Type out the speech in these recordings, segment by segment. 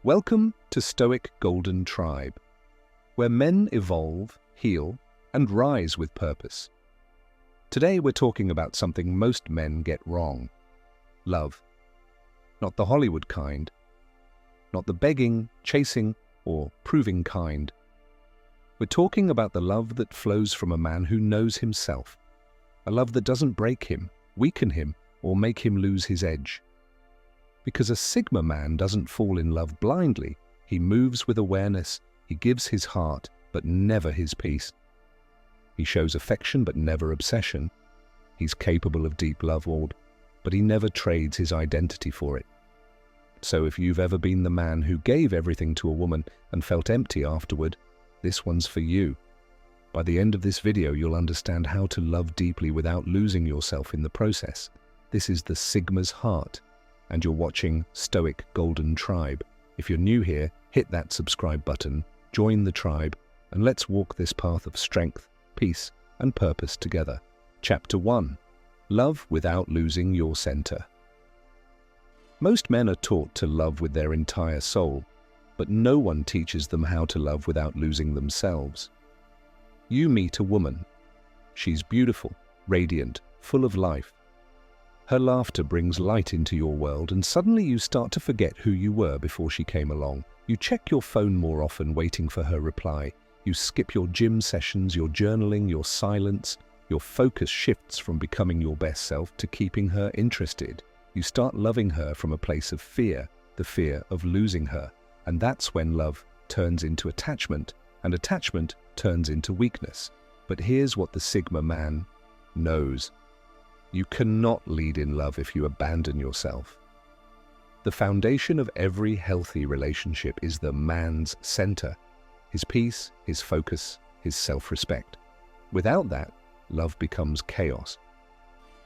Welcome to Stoic Golden Tribe, where men evolve, heal, and rise with purpose. Today we're talking about something most men get wrong. Love. Not the Hollywood kind. Not the begging, chasing, or proving kind. We're talking about the love that flows from a man who knows himself. A love that doesn't break him, weaken him, or make him lose his edge. Because a Sigma man doesn't fall in love blindly. He moves with awareness. He gives his heart, but never his peace. He shows affection, but never obsession. He's capable of deep love, but he never trades his identity for it. So if you've ever been the man who gave everything to a woman and felt empty afterward, this one's for you. By the end of this video, you'll understand how to love deeply without losing yourself in the process. This is the Sigma's heart, and you're watching Stoic Golden Tribe. If you're new here, hit that subscribe button, join the tribe, and let's walk this path of strength, peace, and purpose together. Chapter 1. Love without losing your center. Most men are taught to love with their entire soul, but no one teaches them how to love without losing themselves. You meet a woman. She's beautiful, radiant, full of life. Her laughter brings light into your world, and suddenly you start to forget who you were before she came along. You check your phone more often, waiting for her reply. You skip your gym sessions, your journaling, your silence. Your focus shifts from becoming your best self to keeping her interested. You start loving her from a place of fear, the fear of losing her. And that's when love turns into attachment, and attachment turns into weakness. But here's what the Sigma man knows. You cannot lead in love if you abandon yourself. The foundation of every healthy relationship is the man's center, his peace, his focus, his self-respect. Without that, love becomes chaos.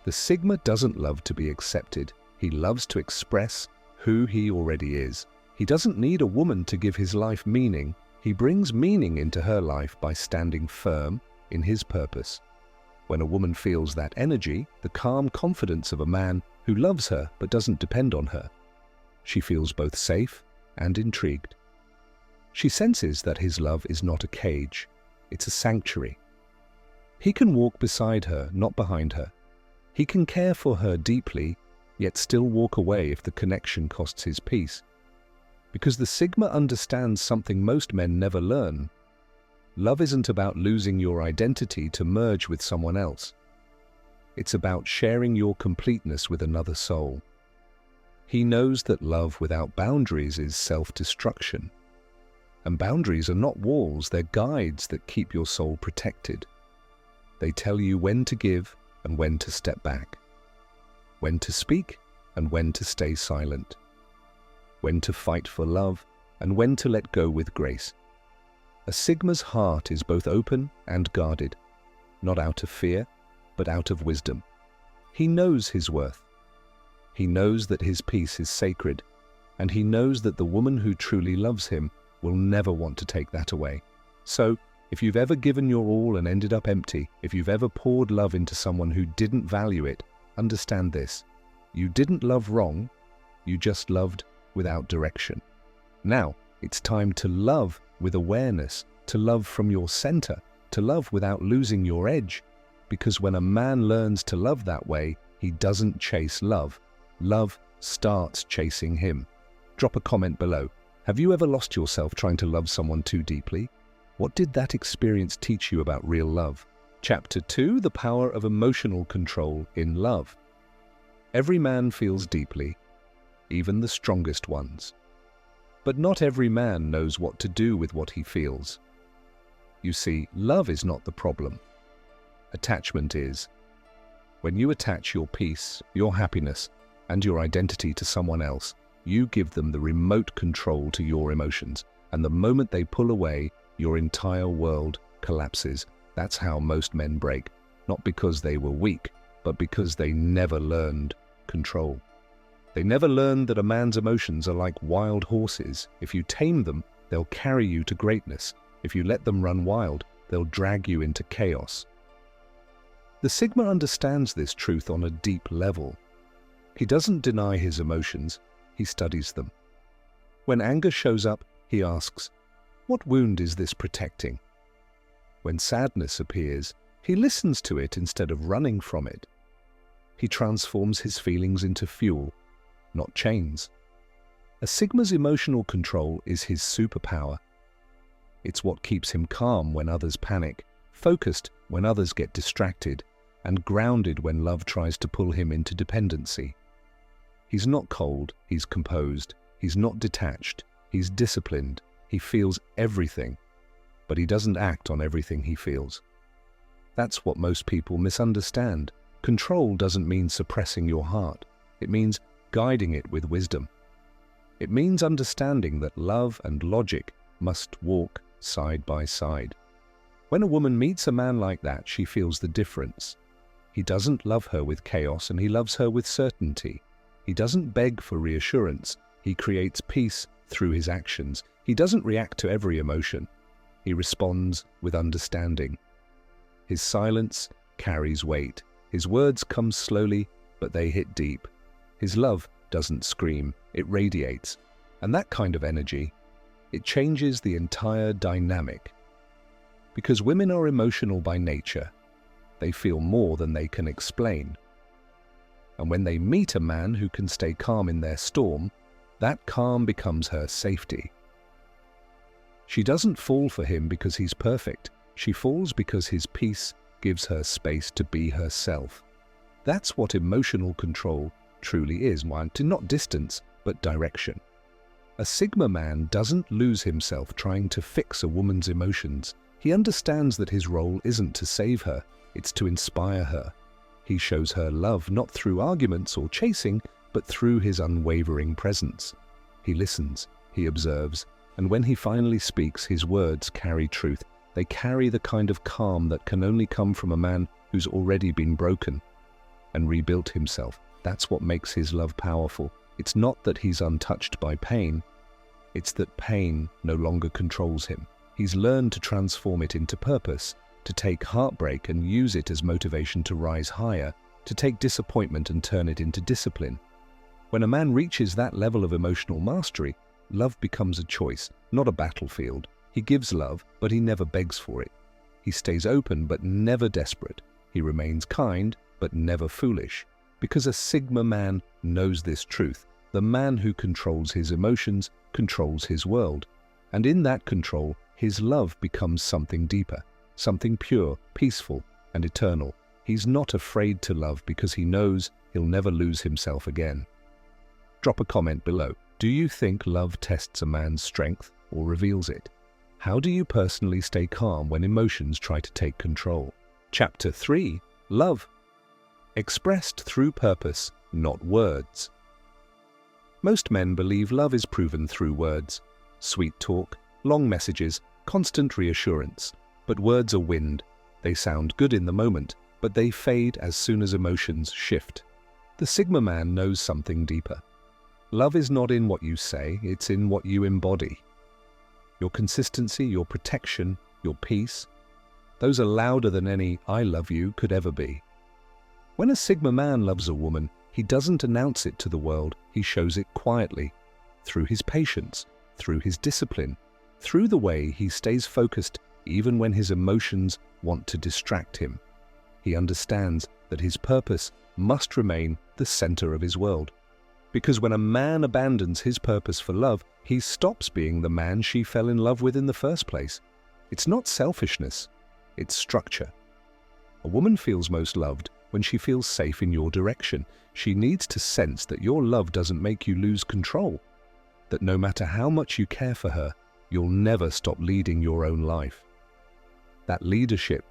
The Sigma doesn't love to be accepted. He loves to express who he already is. He doesn't need a woman to give his life meaning. He brings meaning into her life by standing firm in his purpose. When a woman feels that energy, the calm confidence of a man who loves her but doesn't depend on her, she feels both safe and intrigued. She senses that his love is not a cage, it's a sanctuary. He can walk beside her, not behind her. He can care for her deeply, yet still walk away if the connection costs his peace. Because the Sigma understands something most men never learn. Love isn't about losing your identity to merge with someone else. It's about sharing your completeness with another soul. He knows that love without boundaries is self-destruction. And boundaries are not walls, they're guides that keep your soul protected. They tell you when to give and when to step back. When to speak and when to stay silent. When to fight for love and when to let go with grace. A Sigma's heart is both open and guarded, not out of fear, but out of wisdom. He knows his worth. He knows that his peace is sacred, and he knows that the woman who truly loves him will never want to take that away. So, if you've ever given your all and ended up empty, if you've ever poured love into someone who didn't value it, understand this. You didn't love wrong, you just loved without direction. Now, it's time to love with awareness, to love from your center, to love without losing your edge. Because when a man learns to love that way, he doesn't chase love. Love starts chasing him. Drop a comment below. Have you ever lost yourself trying to love someone too deeply? What did that experience teach you about real love? Chapter 2. The power of emotional control in love. Every man feels deeply, even the strongest ones. But not every man knows what to do with what he feels. You see, love is not the problem. Attachment is. When you attach your peace, your happiness, and your identity to someone else, you give them the remote control to your emotions, and the moment they pull away, your entire world collapses. That's how most men break, not because they were weak, but because they never learned control. They never learned that a man's emotions are like wild horses. If you tame them, they'll carry you to greatness. If you let them run wild, they'll drag you into chaos. The Sigma understands this truth on a deep level. He doesn't deny his emotions, he studies them. When anger shows up, he asks, "What wound is this protecting?" When sadness appears, he listens to it instead of running from it. He transforms his feelings into fuel, not chains. A Sigma's emotional control is his superpower. It's what keeps him calm when others panic, focused when others get distracted, and grounded when love tries to pull him into dependency. He's not cold, he's composed. He's not detached, he's disciplined. He feels everything, but he doesn't act on everything he feels. That's what most people misunderstand. Control doesn't mean suppressing your heart. It means guiding it with wisdom. It means understanding that love and logic must walk side by side. When a woman meets a man like that, she feels the difference. He doesn't love her with chaos, and he loves her with certainty. He doesn't beg for reassurance. He creates peace through his actions. He doesn't react to every emotion. He responds with understanding. His silence carries weight. His words come slowly, but they hit deep. His love doesn't scream, it radiates. And that kind of energy, it changes the entire dynamic. Because women are emotional by nature, they feel more than they can explain. And when they meet a man who can stay calm in their storm, that calm becomes her safety. She doesn't fall for him because he's perfect. She falls because his peace gives her space to be herself. That's what emotional control truly is, not distance, but direction. A Sigma man doesn't lose himself trying to fix a woman's emotions. He understands that his role isn't to save her, it's to inspire her. He shows her love not through arguments or chasing, but through his unwavering presence. He listens, he observes, and when he finally speaks, his words carry truth. They carry the kind of calm that can only come from a man who's already been broken and rebuilt himself. That's what makes his love powerful. It's not that he's untouched by pain, it's that pain no longer controls him. He's learned to transform it into purpose, to take heartbreak and use it as motivation to rise higher, to take disappointment and turn it into discipline. When a man reaches that level of emotional mastery, love becomes a choice, not a battlefield. He gives love, but he never begs for it. He stays open, but never desperate. He remains kind, but never foolish. Because a Sigma man knows this truth. The man who controls his emotions controls his world. And in that control, his love becomes something deeper, something pure, peaceful, and eternal. He's not afraid to love because he knows he'll never lose himself again. Drop a comment below. Do you think love tests a man's strength or reveals it? How do you personally stay calm when emotions try to take control? Chapter 3. Love. Expressed through purpose, not words. Most men believe love is proven through words. Sweet talk, long messages, constant reassurance. But words are wind. They sound good in the moment, but they fade as soon as emotions shift. The Sigma man knows something deeper. Love is not in what you say, it's in what you embody. Your consistency, your protection, your peace, those are louder than any "I love you" could ever be. When a Sigma man loves a woman, he doesn't announce it to the world, he shows it quietly, through his patience, through his discipline, through the way he stays focused even when his emotions want to distract him. He understands that his purpose must remain the center of his world. Because when a man abandons his purpose for love, he stops being the man she fell in love with in the first place. It's not selfishness, it's structure. A woman feels most loved when she feels safe in your direction. She needs to sense that your love doesn't make you lose control, that no matter how much you care for her, you'll never stop leading your own life. That leadership,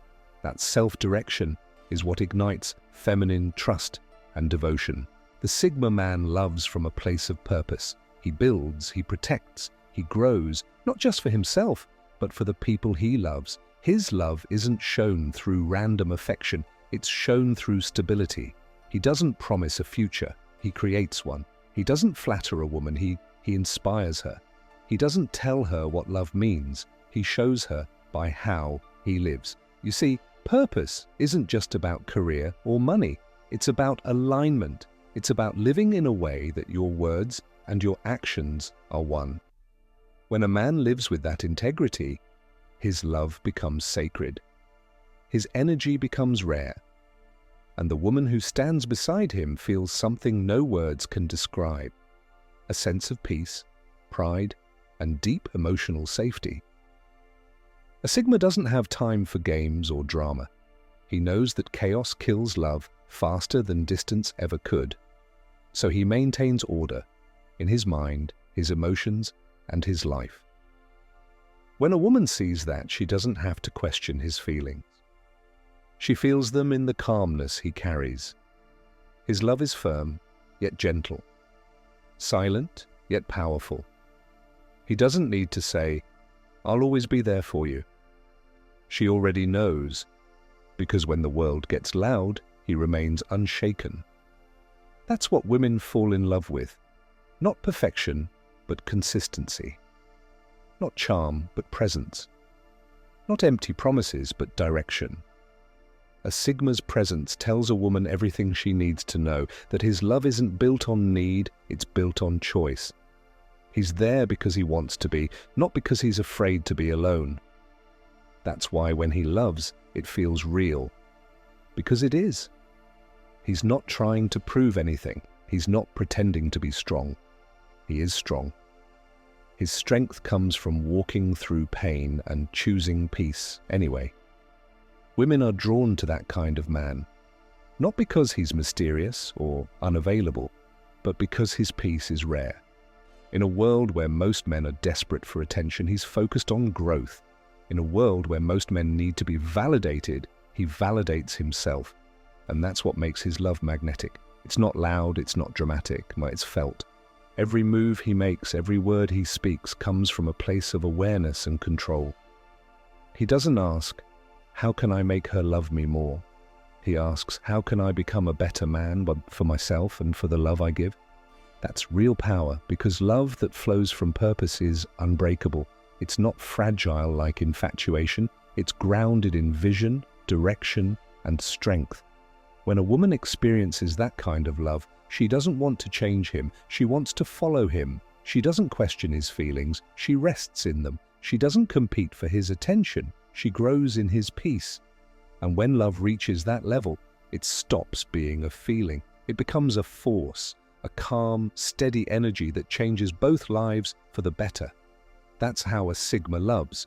that self-direction, is what ignites feminine trust and devotion. The Sigma man loves from a place of purpose. He builds, he protects, he grows, not just for himself, but for the people he loves. His love isn't shown through random affection, it's shown through stability. He doesn't promise a future, he creates one. He doesn't flatter a woman, he inspires her. He doesn't tell her what love means, he shows her by how he lives. You see, purpose isn't just about career or money, it's about alignment. It's about living in a way that your words and your actions are one. When a man lives with that integrity, his love becomes sacred. His energy becomes rare, and the woman who stands beside him feels something no words can describe: a sense of peace, pride, and deep emotional safety. A Sigma doesn't have time for games or drama. He knows that chaos kills love faster than distance ever could. So he maintains order in his mind, his emotions, and his life. When a woman sees that, she doesn't have to question his feelings. She feels them in the calmness he carries. His love is firm, yet gentle. Silent, yet powerful. He doesn't need to say, "I'll always be there for you." She already knows, because when the world gets loud, he remains unshaken. That's what women fall in love with. Not perfection, but consistency. Not charm, but presence. Not empty promises, but direction. A Sigma's presence tells a woman everything she needs to know, that his love isn't built on need, it's built on choice. He's there because he wants to be, not because he's afraid to be alone. That's why when he loves, it feels real. Because it is. He's not trying to prove anything. He's not pretending to be strong. He is strong. His strength comes from walking through pain and choosing peace anyway. Women are drawn to that kind of man, not because he's mysterious or unavailable, but because his peace is rare. In a world where most men are desperate for attention, he's focused on growth. In a world where most men need to be validated, he validates himself. And that's what makes his love magnetic. It's not loud, it's not dramatic, it's felt. Every move he makes, every word he speaks comes from a place of awareness and control. He doesn't ask, "How can I make her love me more?" He asks, "How can I become a better man for myself and for the love I give?" That's real power, because love that flows from purpose is unbreakable. It's not fragile like infatuation. It's grounded in vision, direction, and strength. When a woman experiences that kind of love, she doesn't want to change him. She wants to follow him. She doesn't question his feelings. She rests in them. She doesn't compete for his attention. She grows in his peace. And when love reaches that level, it stops being a feeling. It becomes a force, a calm, steady energy that changes both lives for the better. That's how a Sigma loves.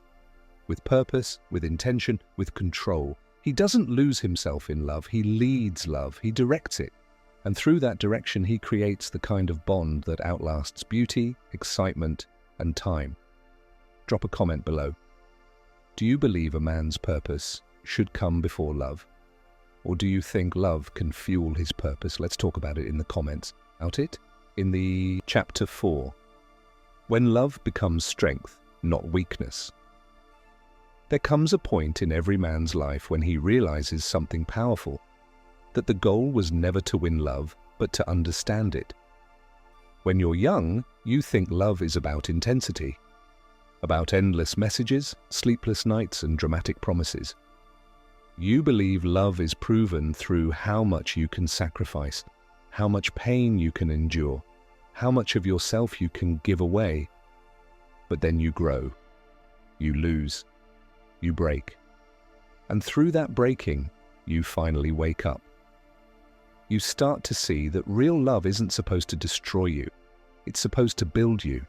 With purpose, with intention, with control. He doesn't lose himself in love. He leads love. He directs it. And through that direction, he creates the kind of bond that outlasts beauty, excitement, and time. Drop a comment below. Do you believe a man's purpose should come before love? Or do you think love can fuel his purpose? Let's talk about it in the comments. In the chapter 4. When love becomes strength, not weakness. There comes a point in every man's life when he realizes something powerful, that the goal was never to win love, but to understand it. When you're young, you think love is about intensity, about endless messages, sleepless nights, and dramatic promises. You believe love is proven through how much you can sacrifice, how much pain you can endure, how much of yourself you can give away. But then you grow, you lose, you break. And through that breaking, you finally wake up. You start to see that real love isn't supposed to destroy you. It's supposed to build you.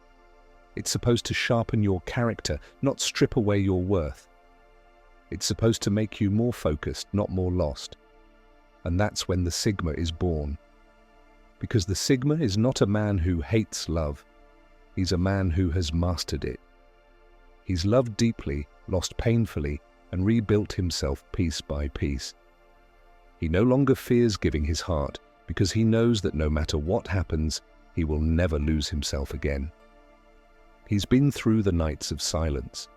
It's supposed to sharpen your character, not strip away your worth. It's supposed to make you more focused, not more lost. And that's when the Sigma is born. Because the Sigma is not a man who hates love. He's a man who has mastered it. He's loved deeply, lost painfully, and rebuilt himself piece by piece. He no longer fears giving his heart, because he knows that no matter what happens, he will never lose himself again. He's been through the nights of silence,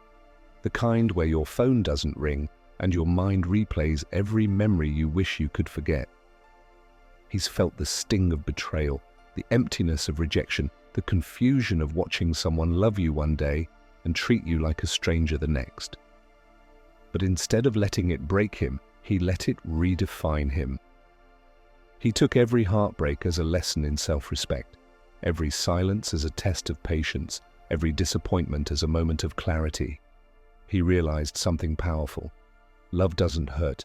the kind where your phone doesn't ring and your mind replays every memory you wish you could forget. He's felt the sting of betrayal, the emptiness of rejection, the confusion of watching someone love you one day and treat you like a stranger the next. But instead of letting it break him, he let it redefine him. He took every heartbreak as a lesson in self-respect, every silence as a test of patience, every disappointment as a moment of clarity. He realized something powerful. Love doesn't hurt.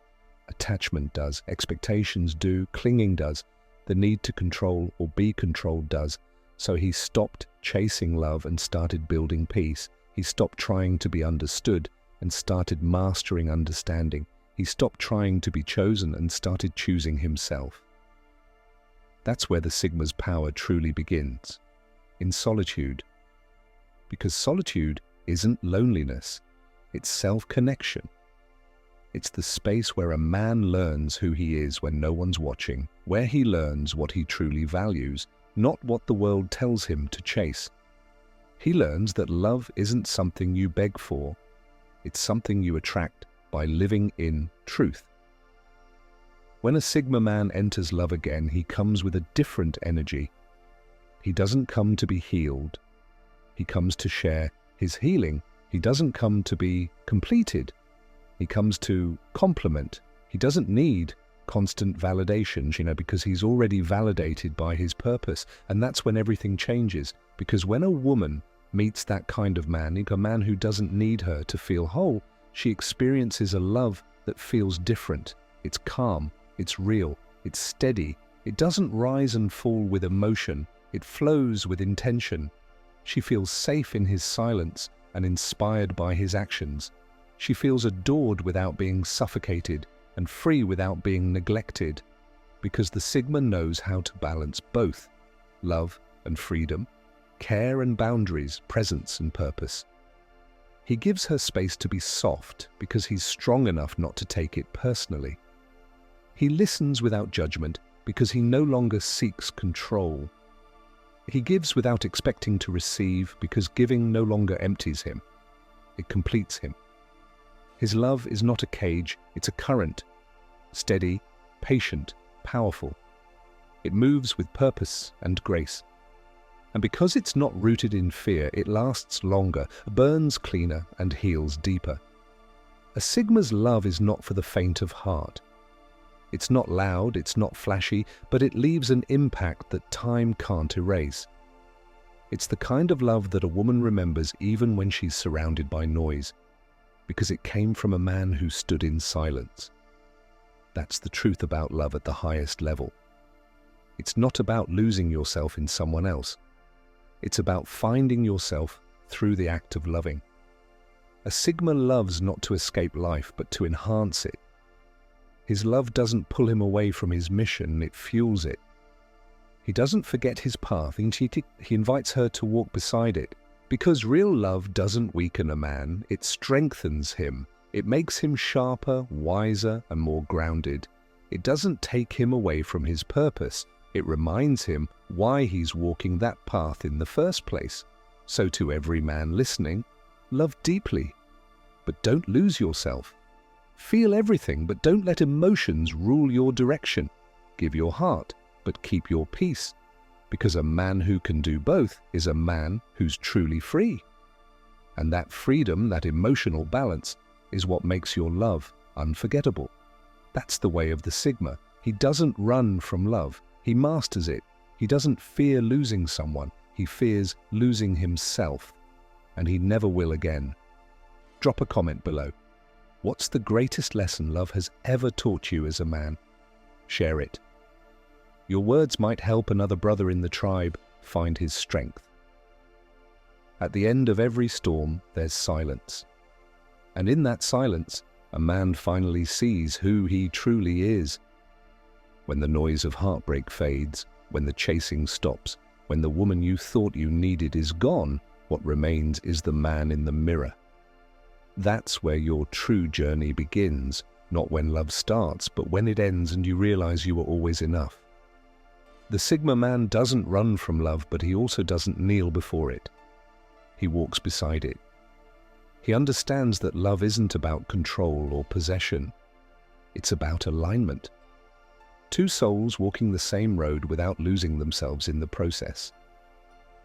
Attachment does. Expectations do. Clinging does. The need to control or be controlled does. So he stopped chasing love and started building peace. He stopped trying to be understood and started mastering understanding. He stopped trying to be chosen and started choosing himself. That's where the Sigma's power truly begins, in solitude. Because solitude isn't loneliness, it's self-connection. It's the space where a man learns who he is when no one's watching, where he learns what he truly values, not what the world tells him to chase. He learns that love isn't something you beg for, it's something you attract by living in truth. When a Sigma man enters love again, he comes with a different energy. He doesn't come to be healed. He comes to share his healing. He doesn't come to be completed. He comes to complement. He doesn't need constant validations, because he's already validated by his purpose. And that's when everything changes. Because when a woman meets that kind of man, a man who doesn't need her to feel whole, she experiences a love that feels different. It's calm, it's real, it's steady. It doesn't rise and fall with emotion. It flows with intention. She feels safe in his silence and inspired by his actions. She feels adored without being suffocated and free without being neglected, because the Sigma knows how to balance both love and freedom, care and boundaries, presence and purpose. He gives her space to be soft because he's strong enough not to take it personally. He listens without judgment because he no longer seeks control. He gives without expecting to receive because giving no longer empties him. It completes him. His love is not a cage, it's a current. Steady, patient, powerful. It moves with purpose and grace. And because it's not rooted in fear, it lasts longer, burns cleaner, and heals deeper. A Sigma's love is not for the faint of heart. It's not loud, it's not flashy, but it leaves an impact that time can't erase. It's the kind of love that a woman remembers even when she's surrounded by noise, because it came from a man who stood in silence. That's the truth about love at the highest level. It's not about losing yourself in someone else. It's about finding yourself through the act of loving. A Sigma loves not to escape life, but to enhance it. His love doesn't pull him away from his mission, it fuels it. He doesn't forget his path, he invites her to walk beside it. Because real love doesn't weaken a man, it strengthens him. It makes him sharper, wiser, and more grounded. It doesn't take him away from his purpose. It reminds him why he's walking that path in the first place. So to every man listening, love deeply, but don't lose yourself. Feel everything, but don't let emotions rule your direction. Give your heart, but keep your peace. Because a man who can do both is a man who's truly free. And that freedom, that emotional balance, is what makes your love unforgettable. That's the way of the Sigma. He doesn't run from love. He masters it. He doesn't fear losing someone. He fears losing himself. And he never will again. Drop a comment below. What's the greatest lesson love has ever taught you as a man? Share it. Your words might help another brother in the tribe find his strength. At the end of every storm, there's silence. And in that silence, a man finally sees who he truly is. When the noise of heartbreak fades, when the chasing stops, when the woman you thought you needed is gone, what remains is the man in the mirror. That's where your true journey begins, not when love starts, but when it ends and you realize you were always enough. The Sigma man doesn't run from love, but he also doesn't kneel before it. He walks beside it. He understands that love isn't about control or possession. It's about alignment. Two souls walking the same road without losing themselves in the process.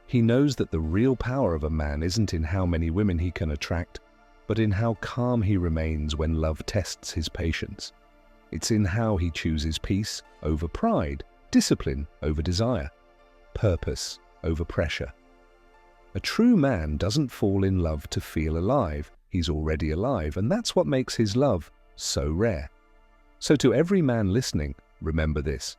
He knows that the real power of a man isn't in how many women he can attract, but in how calm he remains when love tests his patience. It's in how he chooses peace over pride, discipline over desire, purpose over pressure. A true man doesn't fall in love to feel alive. He's already alive, and that's what makes his love so rare. So to every man listening, remember this.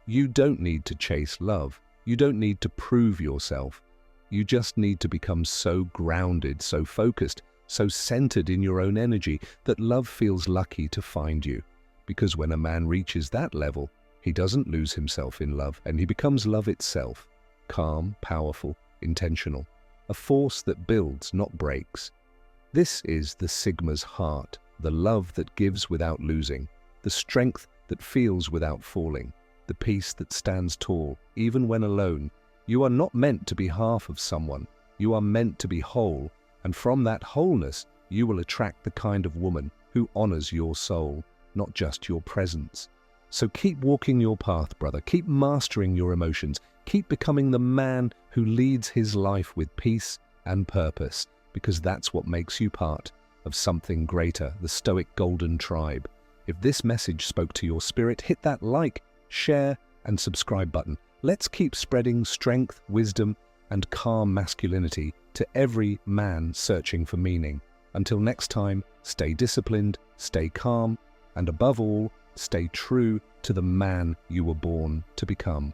You don't need to chase love. You don't need to prove yourself. You just need to become so grounded, so focused, so centered in your own energy that love feels lucky to find you. Because when a man reaches that level, he doesn't lose himself in love, and he becomes love itself. Calm, powerful, intentional. A force that builds, not breaks. This is the Sigma's heart, the love that gives without losing, the strength that feels without falling, the peace that stands tall, even when alone. You are not meant to be half of someone. You are meant to be whole, and from that wholeness, you will attract the kind of woman who honors your soul, not just your presence. So keep walking your path, brother. Keep mastering your emotions. Keep becoming the man who leads his life with peace and purpose, because that's what makes you part of something greater, the Stoic Golden Tribe. If this message spoke to your spirit, hit that like, share, and subscribe button. Let's keep spreading strength, wisdom, and calm masculinity to every man searching for meaning. Until next time, stay disciplined, stay calm, and above all, stay true to the man you were born to become.